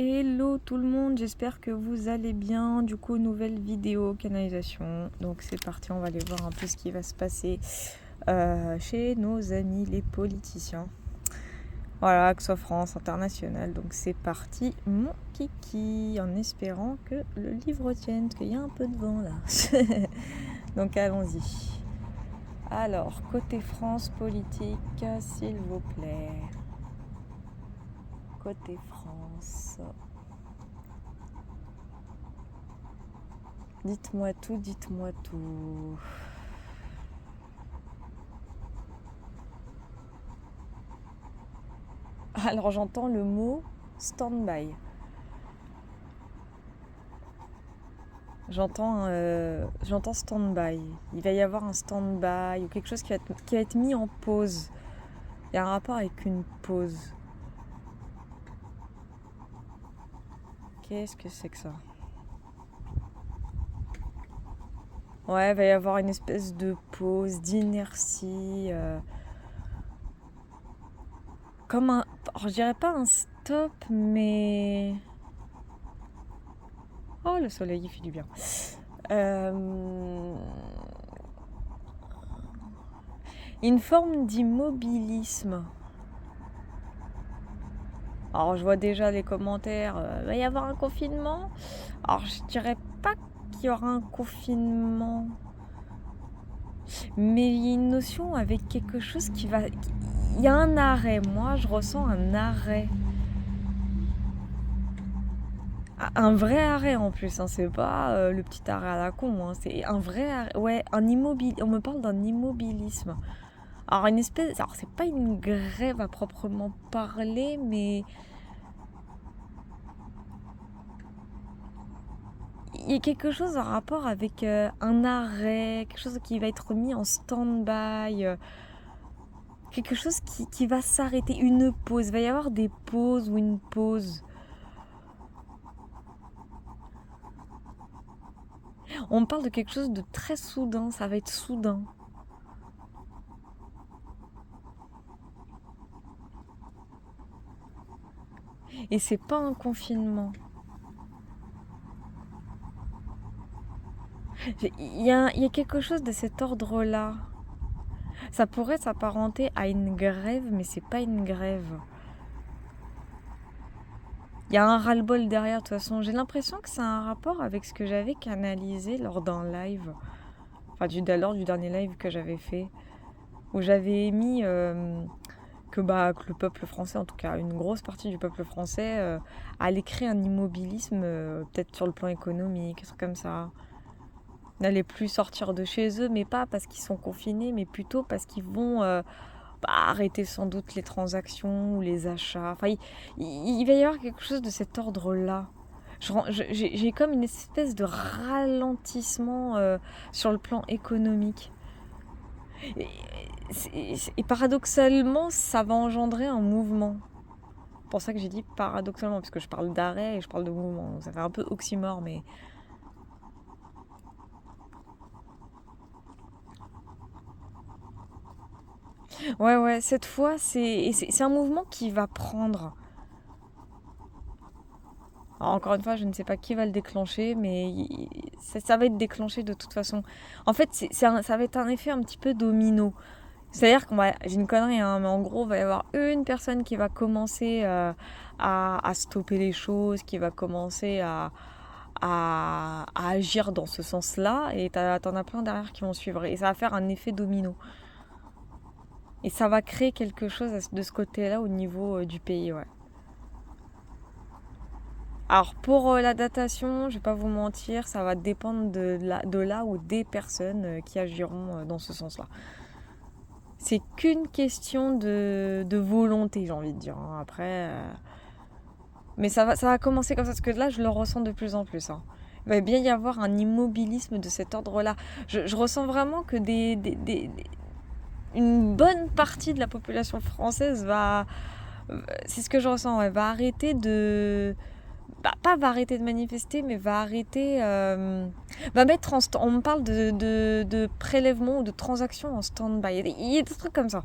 Hello tout le monde, j'espère que vous allez bien. Du coup, nouvelle vidéo canalisation. Donc c'est parti, on va aller voir un peu ce qui va se passer chez nos amis les politiciens. Voilà, que ce soit France, international. Donc c'est parti, mon kiki, en espérant que le livre tienne, parce qu'il y a un peu de vent là. Donc allons-y. Alors, côté France politique, s'il vous plaît. Côté France. Dites-moi tout, dites-moi tout. Alors j'entends le mot stand-by. J'entends stand-by. Il va y avoir un stand-by ou quelque chose qui va être mis en pause. Il y a un rapport avec une pause. Qu'est-ce que c'est que ça? Ouais, il va y avoir une espèce de pause, d'inertie. Comme un... Je dirais pas un stop, mais... Oh, le soleil, il fait du bien. Une forme d'immobilisme. Alors je vois déjà les commentaires, il va y avoir un confinement. Alors je dirais pas qu'il y aura un confinement, mais il y a une notion avec quelque chose qui va... Il y a un arrêt, moi je ressens un arrêt. Un vrai arrêt en plus, hein. C'est pas le petit arrêt à la con, hein. C'est un vrai arrêt. Ouais, on me parle d'un immobilisme. Alors une espèce... Alors c'est pas une grève à proprement parler, mais... Il y a quelque chose en rapport avec un arrêt, quelque chose qui va être mis en stand-by, quelque chose qui va s'arrêter, une pause. Il va y avoir des pauses ou une pause. On parle de quelque chose de très soudain, ça va être soudain. Et c'est pas un confinement. Il y a quelque chose de cet ordre-là. Ça pourrait s'apparenter à une grève, mais c'est pas une grève. Il y a un ras-le-bol derrière, de toute façon. J'ai l'impression que ça a un rapport avec ce que j'avais canalisé lors d'un live. Enfin, lors du dernier live que j'avais fait. Où j'avais émis que le peuple français, en tout cas une grosse partie du peuple français, allait créer un immobilisme, peut-être sur le plan économique, un truc comme ça. N'allaient plus sortir de chez eux, mais pas parce qu'ils sont confinés, mais plutôt parce qu'ils vont arrêter sans doute les transactions ou les achats. Enfin, il va y avoir quelque chose de cet ordre-là. J'ai comme une espèce de ralentissement sur le plan économique. Et paradoxalement, ça va engendrer un mouvement. C'est pour ça que j'ai dit paradoxalement, parce que je parle d'arrêt et je parle de mouvement. Donc ça fait un peu oxymore, mais... Ouais, cette fois, c'est un mouvement qui va prendre. Alors, encore une fois, je ne sais pas qui va le déclencher, mais ça va être déclenché de toute façon. En fait, ça va être un effet un petit peu domino. C'est-à-dire j'ai une connerie, hein, mais en gros, il va y avoir une personne qui va commencer à stopper les choses, qui va commencer à agir dans ce sens-là, et t'en as plein derrière qui vont suivre. Et ça va faire un effet domino. Et ça va créer quelque chose de ce côté-là au niveau du pays, ouais. Alors pour la datation, je vais pas vous mentir, ça va dépendre de là ou des personnes qui agiront dans ce sens-là. C'est qu'une question de volonté, j'ai envie de dire, hein. Après, mais ça va commencer comme ça, parce que là, je le ressens de plus en plus, hein. Il va bien y avoir un immobilisme de cet ordre-là. Je ressens vraiment que une bonne partie de la population française va... C'est ce que je ressens, ouais, va arrêter de... pas va arrêter de manifester, mais va arrêter... va mettre en... On me parle de prélèvement ou de transaction en stand-by. Il y a des trucs comme ça.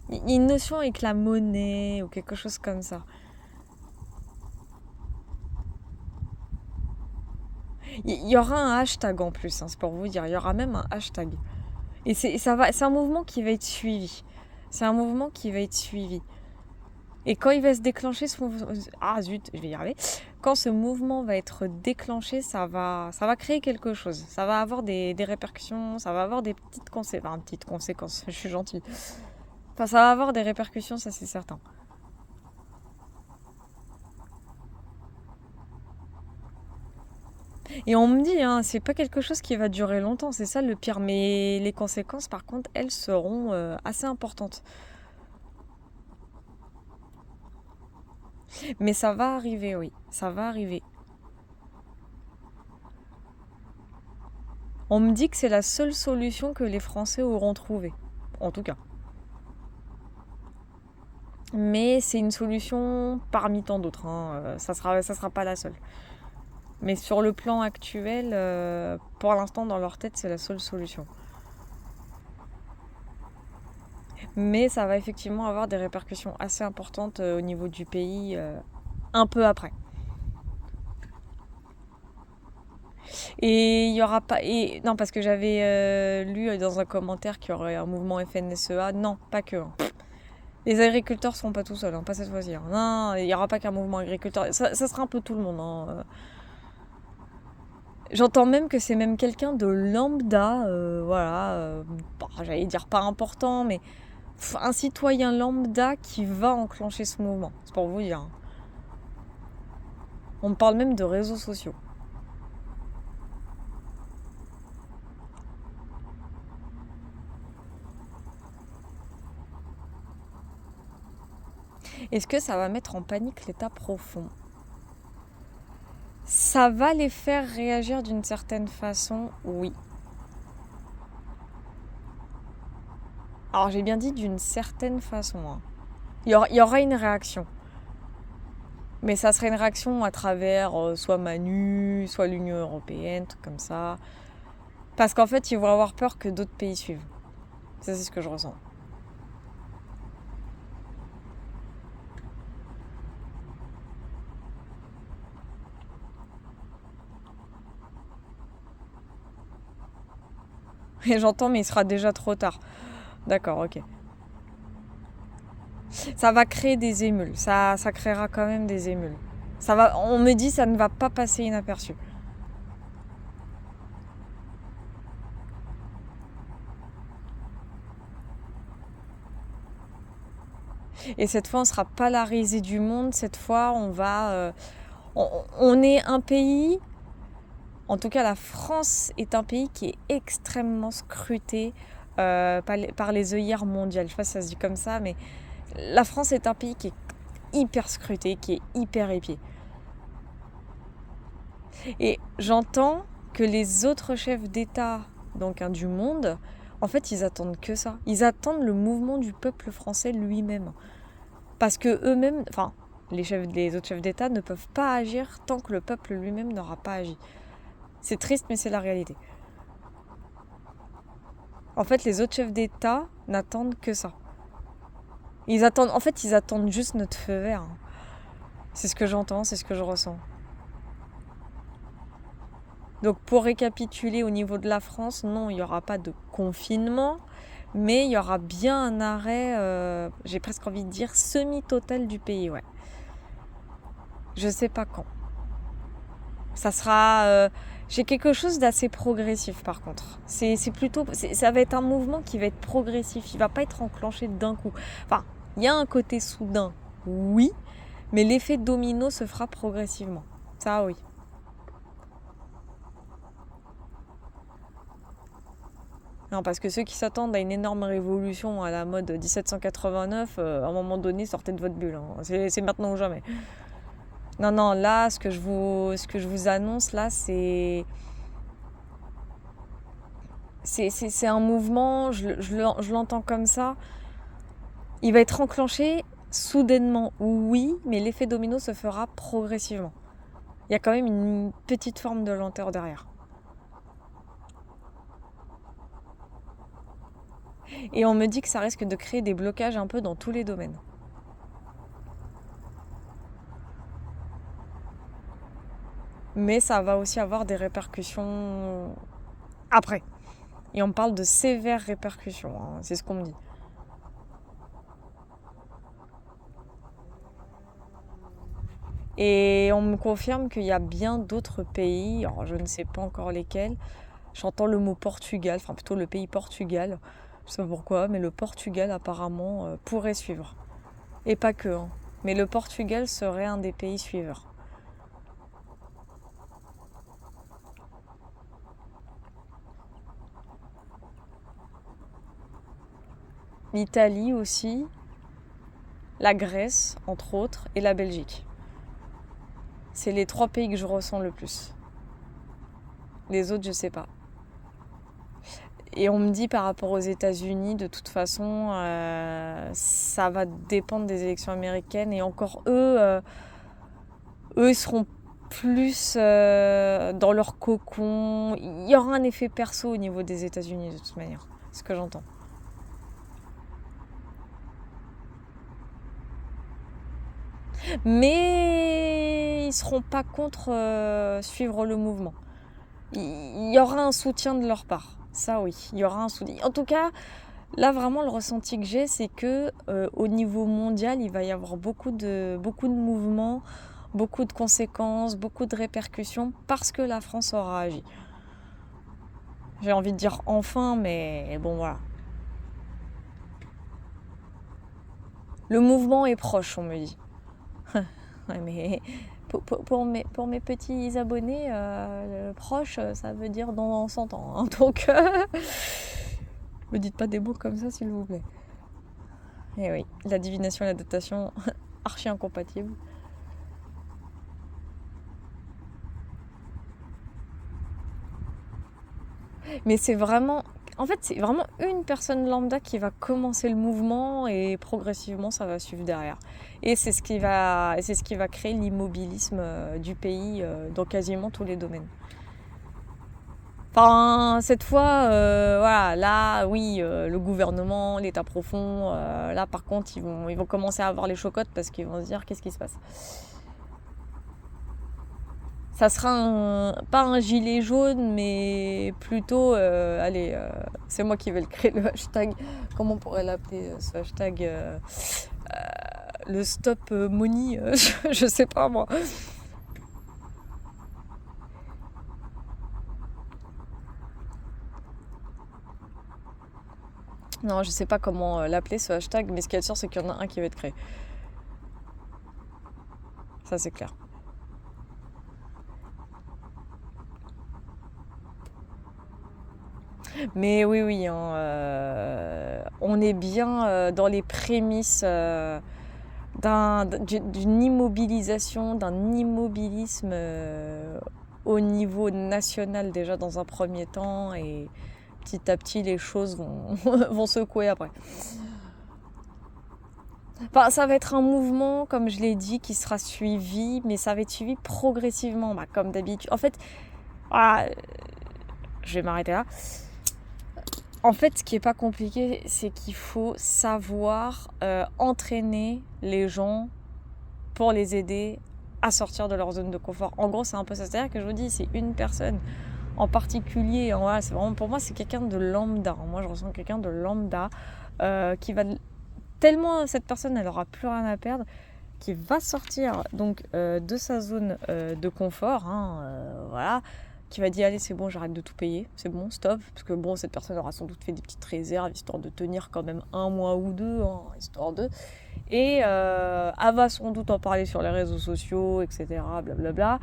Il y a une notion avec la monnaie ou quelque chose comme ça. Il y aura un hashtag en plus, hein, c'est pour vous dire. Il y aura même un hashtag. Et c'est un mouvement qui va être suivi. C'est un mouvement qui va être suivi. Et quand il va se déclencher ce mouvement... Ah zut, je vais y arriver. Quand ce mouvement va être déclenché, ça va créer quelque chose. Ça va avoir des répercussions, ça va avoir des petites conséquences. Enfin, petites conséquences, je suis gentille. Enfin, ça va avoir des répercussions, ça c'est certain. Et on me dit, hein, c'est pas quelque chose qui va durer longtemps, c'est ça le pire. Mais les conséquences, par contre, elles seront assez importantes. Mais ça va arriver, oui, ça va arriver. On me dit que c'est la seule solution que les Français auront trouvée, en tout cas. Mais c'est une solution parmi tant d'autres, hein. Ça sera pas la seule. Mais sur le plan actuel, pour l'instant, dans leur tête, c'est la seule solution. Mais ça va effectivement avoir des répercussions assez importantes au niveau du pays un peu après. Et il y aura pas. Et, non, parce que j'avais lu dans un commentaire qu'il y aurait un mouvement FNSEA. Non, pas que. Hein. Les agriculteurs ne seront pas tout seuls, hein, pas cette fois-ci. Hein. Non, il n'y aura pas qu'un mouvement agriculteur. Ça sera un peu tout le monde. Hein. J'entends même que c'est même quelqu'un de lambda, voilà, j'allais dire pas important, mais un citoyen lambda qui va enclencher ce mouvement. C'est pour vous dire. Hein. On me parle même de réseaux sociaux. Est-ce que ça va mettre en panique l'état profond ? Ça va les faire réagir d'une certaine façon, oui. Alors j'ai bien dit d'une certaine façon. Hein. Il y aura une réaction. Mais ça serait une réaction à travers soit Manu, soit l'Union européenne, trucs comme ça. Parce qu'en fait, ils vont avoir peur que d'autres pays suivent. Ça, c'est ce que je ressens. Et j'entends, mais il sera déjà trop tard. D'accord, ok. Ça va créer des émules. Ça créera quand même des émules. On me dit, ça ne va pas passer inaperçu. Et cette fois, on sera pas la risée du monde. Cette fois, on est un pays. En tout cas, la France est un pays qui est extrêmement scruté par les œillères mondiales. Je sais pas si ça se dit comme ça, mais la France est un pays qui est hyper scruté, qui est hyper épié. Et j'entends que les autres chefs d'État donc du monde, en fait, ils attendent que ça. Ils attendent le mouvement du peuple français lui-même. Parce que eux-mêmes, enfin, les autres chefs d'État ne peuvent pas agir tant que le peuple lui-même n'aura pas agi. C'est triste, mais c'est la réalité. En fait, les autres chefs d'État n'attendent que ça. Ils attendent juste notre feu vert. Hein. C'est ce que j'entends, c'est ce que je ressens. Donc pour récapituler au niveau de la France, non, il n'y aura pas de confinement, mais il y aura bien un arrêt, j'ai presque envie de dire, semi-total du pays, ouais. Je sais pas quand. Ça sera... j'ai quelque chose d'assez progressif par contre. Ça va être un mouvement qui va être progressif, il va pas être enclenché d'un coup. Enfin, il y a un côté soudain, oui, mais l'effet domino se fera progressivement. Ça, oui. Non, parce que ceux qui s'attendent à une énorme révolution à la mode 1789, à un moment donné, sortez de votre bulle. Hein. C'est maintenant ou jamais. Non, non, là, ce que je vous annonce, là, c'est un mouvement, je l'entends comme ça. Il va être enclenché soudainement, oui, mais l'effet domino se fera progressivement. Il y a quand même une petite forme de lenteur derrière. Et on me dit que ça risque de créer des blocages un peu dans tous les domaines. Mais ça va aussi avoir des répercussions après. Et on parle de sévères répercussions, hein, c'est ce qu'on me dit. Et on me confirme qu'il y a bien d'autres pays, alors je ne sais pas encore lesquels. J'entends le mot Portugal, enfin plutôt le pays Portugal. Je sais pas pourquoi, mais le Portugal apparemment pourrait suivre. Et pas que, hein. Mais le Portugal serait un des pays suiveurs. L'Italie aussi, la Grèce entre autres, et la Belgique. C'est les 3 pays que je ressens le plus. Les autres, je sais pas. Et on me dit par rapport aux États-Unis, de toute façon, ça va dépendre des élections américaines. Et encore eux, ils seront plus dans leur cocon. Il y aura un effet perso au niveau des États-Unis de toute manière. C'est ce que j'entends. Mais ils seront pas contre suivre le mouvement. Il y aura un soutien de leur part. Ça oui, il y aura un soutien. En tout cas, là vraiment le ressenti que j'ai, c'est que au niveau mondial, il va y avoir beaucoup de mouvements, beaucoup de conséquences, beaucoup de répercussions parce que la France aura agi. J'ai envie de dire enfin, mais bon voilà. Le mouvement est proche, on me dit. Ouais, mais pour mes petits abonnés proches, ça veut dire dans 100 ans. Hein. Donc, me dites pas des mots comme ça, s'il vous plaît. Et oui, la divination et la datation, archi incompatibles. Mais c'est vraiment... En fait, c'est vraiment une personne lambda qui va commencer le mouvement et progressivement, ça va suivre derrière. Et c'est ce qui va créer l'immobilisme du pays dans quasiment tous les domaines. Enfin, cette fois, voilà, là, oui, le gouvernement, l'État profond, là, par contre, ils vont commencer à avoir les chocottes parce qu'ils vont se dire qu'est-ce qui se passe. Ça sera pas un gilet jaune, mais plutôt, allez, c'est moi qui vais le créer, le hashtag. Comment on pourrait l'appeler, ce hashtag le stop money, je sais pas moi. Non, je sais pas comment l'appeler ce hashtag, mais ce qu'il y a de sûr, c'est qu'il y en a un qui va être créé. Ça, c'est clair. Mais oui, oui, hein, on est bien dans les prémices d'une immobilisation, d'un immobilisme au niveau national déjà dans un premier temps, et petit à petit les choses vont secouer après. Enfin, ça va être un mouvement, comme je l'ai dit, qui sera suivi, mais ça va être suivi progressivement, comme d'habitude. En fait, voilà, je vais m'arrêter là. En fait, ce qui n'est pas compliqué, c'est qu'il faut savoir entraîner les gens pour les aider à sortir de leur zone de confort. En gros, c'est un peu ça. C'est-à-dire que je vous dis, c'est une personne en particulier. Voilà, c'est vraiment, pour moi, c'est quelqu'un de lambda. Moi, je ressens quelqu'un de lambda qui va... Tellement cette personne, elle n'aura plus rien à perdre, qui va sortir donc de sa zone de confort. Voilà. Qui va dire allez c'est bon, j'arrête de tout payer, c'est bon, stop, parce que bon, cette personne aura sans doute fait des petites réserves histoire de tenir quand même 1 mois ou 2, hein, histoire de, et elle va sans doute en parler sur les réseaux sociaux, etc., blablabla.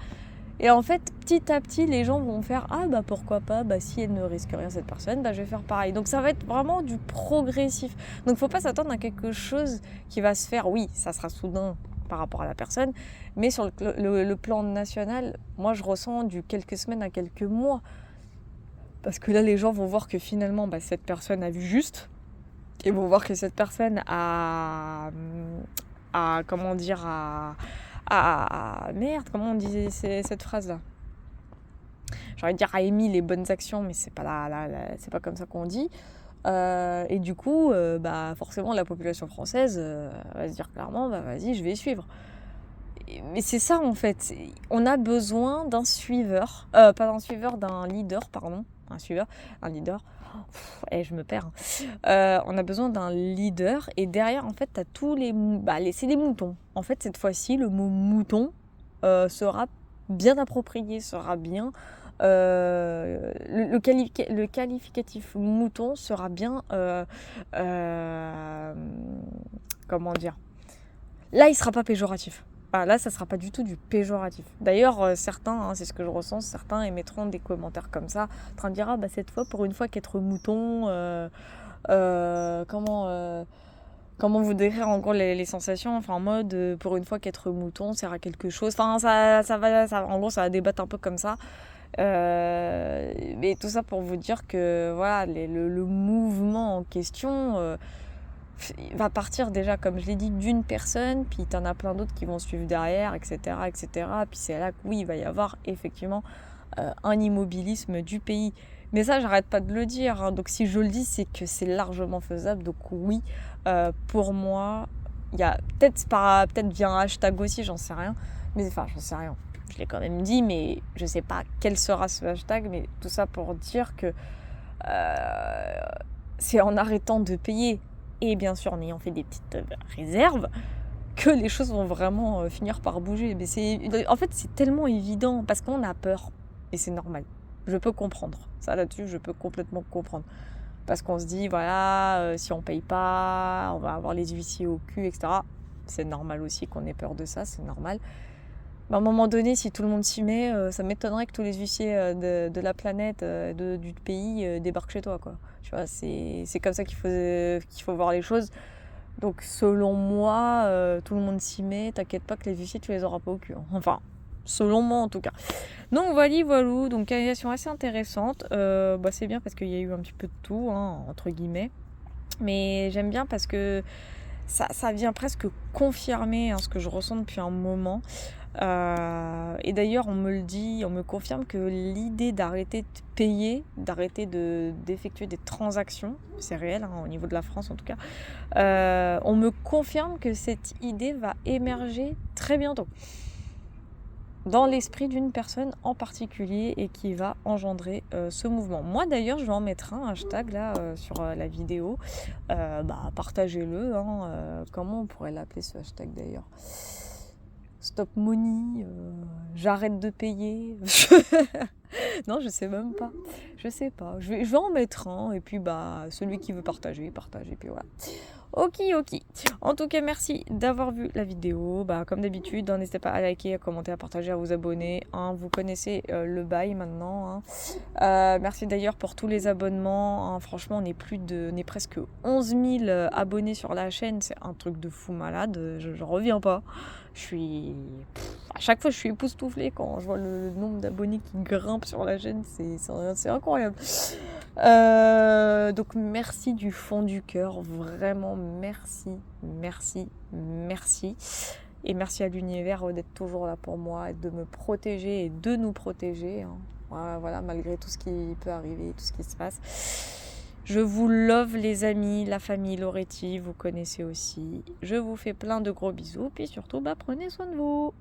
Et en fait, petit à petit, les gens vont faire ah bah pourquoi pas, bah si elle ne risque rien cette personne, bah je vais faire pareil. Donc ça va être vraiment du progressif. Donc faut pas s'attendre à quelque chose qui va se faire, oui, ça sera soudain par rapport à la personne, mais sur le plan national, moi je ressens du quelques semaines à quelques mois, parce que là les gens vont voir que finalement cette personne a vu juste, et vont voir que cette personne a comment dire, merde, comment on disait cette phrase là, j'ai envie de dire a émis les bonnes actions, mais c'est pas c'est pas comme ça qu'on dit. Et du coup, bah, forcément, la population française va se dire clairement, bah, vas-y, je vais suivre. Mais c'est ça, en fait. On a besoin d'un suiveur. Pas d'un suiveur, d'un leader, pardon. Un leader. Et je me perds. On a besoin d'un leader. Et derrière, en fait, t'as tous les... Bah, c'est des moutons. En fait, cette fois-ci, le mot mouton sera bien approprié, sera bien... le qualificatif mouton sera bien... comment dire? Là, il sera pas péjoratif. Ah, là, ça sera pas du tout du péjoratif. D'ailleurs, certains, hein, c'est ce que je ressens, certains émettront des commentaires comme ça, en train de dire, ah bah cette fois, pour une fois qu'être mouton, comment vous décrire en gros les sensations, enfin en mode, pour une fois qu'être mouton sert à quelque chose, enfin en gros, ça va débattre un peu comme ça. Mais tout ça pour vous dire que voilà, le mouvement en question va partir déjà, comme je l'ai dit, d'une personne, puis t'en as plein d'autres qui vont suivre derrière, etc., etc. Puis c'est là que oui, il va y avoir effectivement un immobilisme du pays. Mais ça, j'arrête pas de le dire, hein. Donc si je le dis, c'est que c'est largement faisable. Donc oui, pour moi, il y a peut-être via un hashtag aussi, j'en sais rien. Mais enfin, j'en sais rien. Je l'ai quand même dit, mais je sais pas quel sera ce hashtag. Mais tout ça pour dire que c'est en arrêtant de payer et bien sûr en ayant fait des petites réserves que les choses vont vraiment finir par bouger. Mais en fait, c'est tellement évident parce qu'on a peur et c'est normal. Je peux comprendre. Ça là-dessus, je peux complètement comprendre. Parce qu'on se dit, voilà, si on paye pas, on va avoir les huissiers au cul, etc. C'est normal aussi qu'on ait peur de ça, c'est normal. Mais à un moment donné, si tout le monde s'y met, ça m'étonnerait que tous les huissiers de la planète, du pays, débarquent chez toi, quoi. Tu vois, c'est comme ça qu'il faut voir les choses. Donc selon moi, tout le monde s'y met, t'inquiète pas que les huissiers, tu les auras pas au cul, hein. Enfin, selon moi en tout cas. Donc voilà, donc canalisation assez intéressante. Bah, c'est bien parce qu'il y a eu un petit peu de tout, hein, entre guillemets. Mais j'aime bien parce que ça vient presque confirmer, hein, ce que je ressens depuis un moment. Et d'ailleurs, on me le dit, on me confirme que l'idée d'arrêter de payer, d'arrêter d'effectuer des transactions, c'est réel, hein, au niveau de la France en tout cas, on me confirme que cette idée va émerger très bientôt dans l'esprit d'une personne en particulier et qui va engendrer ce mouvement. Moi d'ailleurs, je vais en mettre un hashtag là sur la vidéo. Bah, partagez-le, hein, comment on pourrait l'appeler ce hashtag d'ailleurs? Stop money, j'arrête de payer. Non, je sais même pas. Je sais pas. Je vais en mettre un et puis bah celui qui veut partager, partage et puis voilà. Ok. En tout cas, merci d'avoir vu la vidéo. Bah, comme d'habitude, n'hésitez pas à liker, à commenter, à partager, à vous abonner, hein. Vous connaissez le bail maintenant, hein. Merci d'ailleurs pour tous les abonnements, hein. Franchement, on est presque 11 000 abonnés sur la chaîne. C'est un truc de fou malade. Je reviens pas. À chaque fois, je suis époustouflée quand je vois le nombre d'abonnés qui grimpent sur la chaîne. C'est incroyable. Donc merci du fond du cœur, vraiment merci. Et merci à l'univers d'être toujours là pour moi, et de me protéger et de nous protéger, hein. Voilà, malgré tout ce qui peut arriver, tout ce qui se passe. Je vous love les amis, la famille Loretti, vous connaissez aussi. Je vous fais plein de gros bisous, puis surtout, prenez soin de vous.